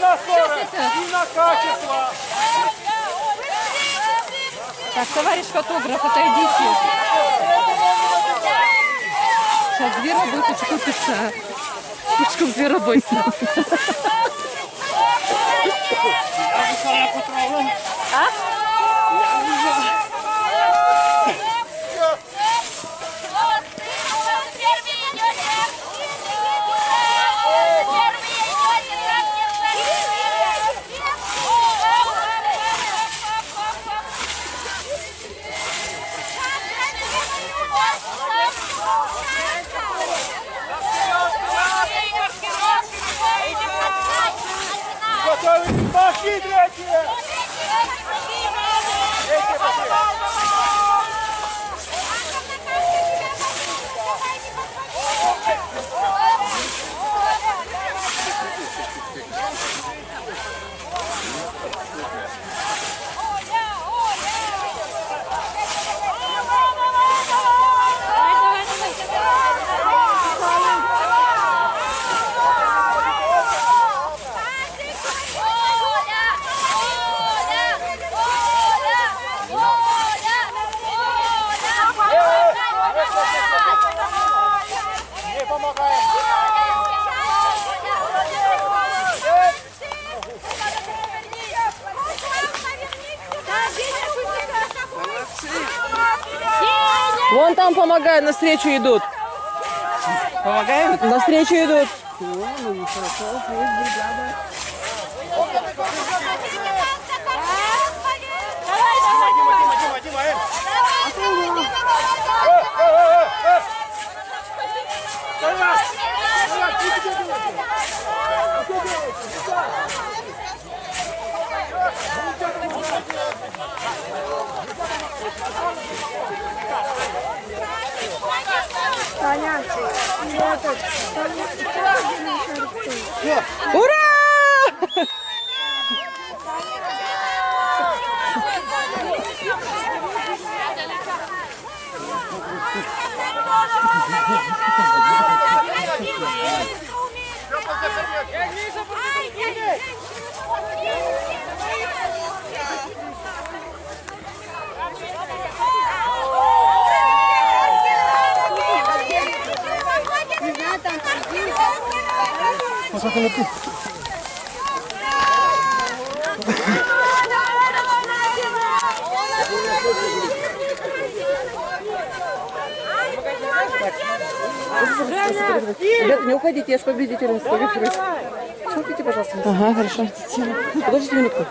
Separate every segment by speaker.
Speaker 1: на скорость и на качество.
Speaker 2: Так, товарищ фотограф, отойдите. Сейчас зверобой купишься. Слишком зверобойся. А?
Speaker 1: Готовы? Пошли, третье! Не помогаем.
Speaker 2: Вон там помогают, навстречу идут. Помогают? Навстречу идут. Ну, хорошо, есть бригада. Ура! Ребята, не уходите, я с победителем сфотографируюсь. Щелкните, пожалуйста. Ага, хорошо. Подождите минутку.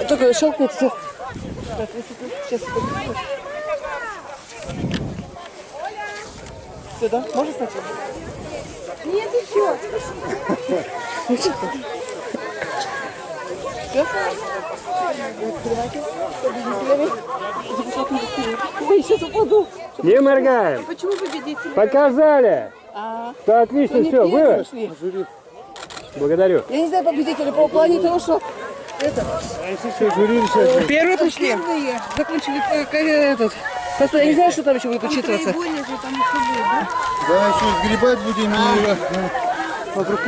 Speaker 2: Только щелкните все. Сейчас. Все, да? Можно сначала? Нет, еще. Все? Открывайте. Победителями. Ой, сейчас упаду.
Speaker 3: Не моргаем.
Speaker 2: Почему победители?
Speaker 3: Показали. Да, отлично, все, вы. Благодарю.
Speaker 2: Я не знаю победителей по плане того, что это. Первые пришли. Закончили этот. Просто я не знаю, что там еще будет учитываться.
Speaker 4: Да, еще сгребать будем и вокруг.